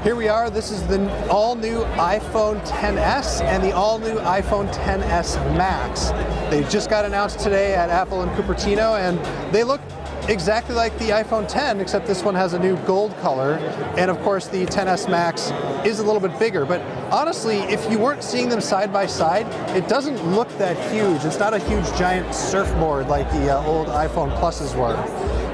Here we are. This is the all-new iPhone XS and the all-new iPhone XS Max. They just got announced today at Apple in Cupertino, and they look exactly like the iPhone X, except this one has a new gold color. And of course, the XS Max is a little bit bigger. But honestly, if you weren't seeing them side by side, it doesn't look that huge. It's not a huge giant surfboard like the old iPhone Pluses were.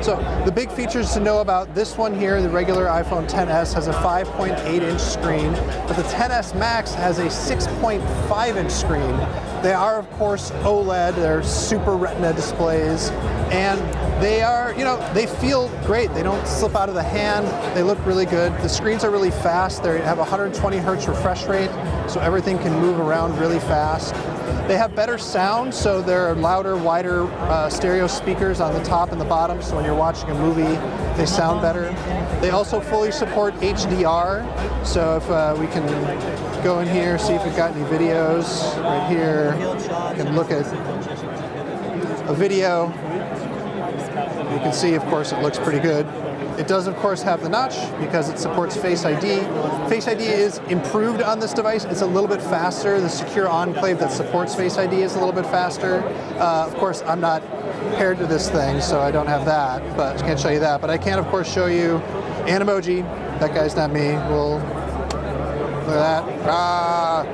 So the big features to know about this one here, the regular iPhone XS, has a 5.8-inch screen, but the XS Max has a 6.5-inch screen. They are, of course, OLED. They're Super Retina displays, and they are, they feel great. They don't slip out of the hand. They look really good. The screens are really fast. They have 120 hertz refresh rate, so everything can move around really fast. They have better sound, so there are louder, wider stereo speakers on the top and the bottom, so when you're watching a movie, they sound better. They also fully support HDR, so if we can go in here, see if we've got any videos. Right here, you can look at a video. You can see, of course, it looks pretty good. It does, of course, have the notch because it supports Face ID. Face ID is improved on this device. It's a little bit faster. The secure enclave that supports Face ID is a little bit faster. Of course, I'm not paired to this thing, so I don't have that, but I can't show you that. But I can, of course, show you an emoji. That guy's not me. We'll look at that.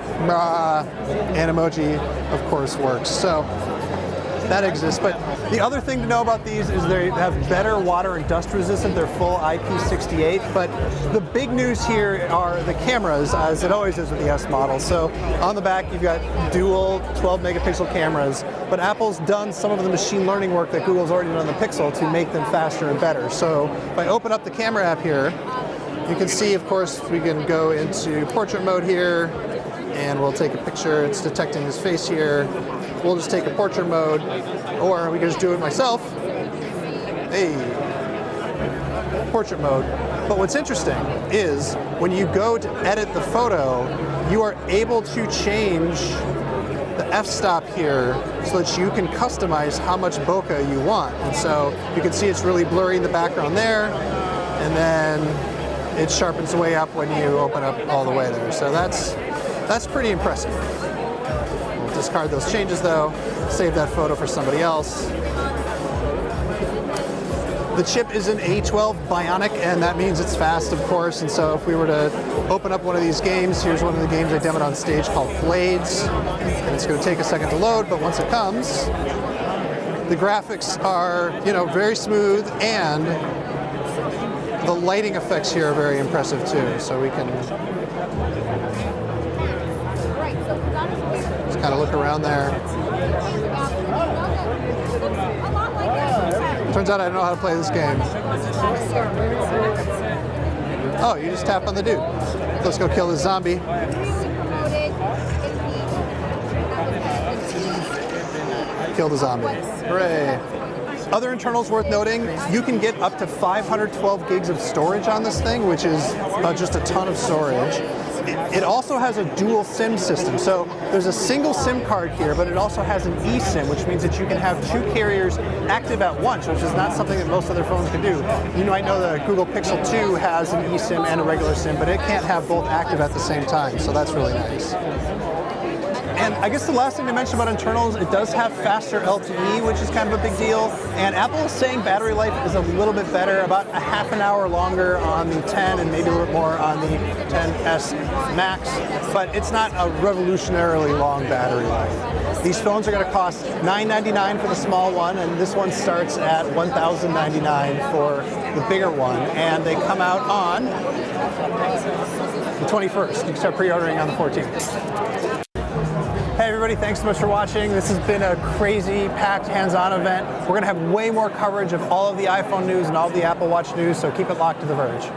An emoji, of course, works. So that exists. But the other thing to know about these is they have better water and dust resistant. They're full IP68. But the big news here are the cameras, as it always is with the S model. So on the back, you've got dual 12 megapixel cameras. But Apple's done some of the machine learning work that Google's already done on the Pixel to make them faster and better. So if I open up the camera app here, you can see, of course, we can go into portrait mode here, and we'll take a picture. It's detecting his face here. We'll just take a portrait mode, or we can just do it myself. Hey, portrait mode. But what's interesting is when you go to edit the photo, you are able to change the f-stop here so that you can customize how much bokeh you want. And so you can see it's really blurry in the background there, and then it sharpens way up when you open up all the way there. So that's pretty impressive. We'll discard those changes though, save that photo for somebody else. The chip is an A12 Bionic, and that means it's fast, of course. And so if we were to open up one of these games, here's one of the games I demoed on stage called Blades. And it's going to take a second to load, but once it comes, the graphics are, very smooth, and the lighting effects here are very impressive too. So we can just kind of look around there. Turns out I don't know how to play this game. Oh, you just tap on the dude. Let's go kill this zombie. Kill the zombie. Hooray. Other internals worth noting, you can get up to 512 gigs of storage on this thing, which is just a ton of storage. It also has a dual SIM system. So there's a single SIM card here, but it also has an eSIM, which means that you can have two carriers active at once, which is not something that most other phones can do. You might know the Google Pixel 2 has an eSIM and a regular SIM, but it can't have both active at the same time, so that's really nice. And I guess the last thing to mention about internals, it does have faster LTE, which is kind of a big deal. And Apple is saying battery life is a little bit better, about a half an hour longer on the 10 and maybe a little bit more on the XS Max, but it's not a revolutionarily long battery life. These phones are going to cost $999 for the small one, and this one starts at $1,099 for the bigger one. And they come out on the 21st. You can start pre-ordering on the 14th. Hey everybody, thanks so much for watching. This has been a crazy, packed, hands-on event. We're going to have way more coverage of all of the iPhone news and all of the Apple Watch news, so keep it locked to The Verge.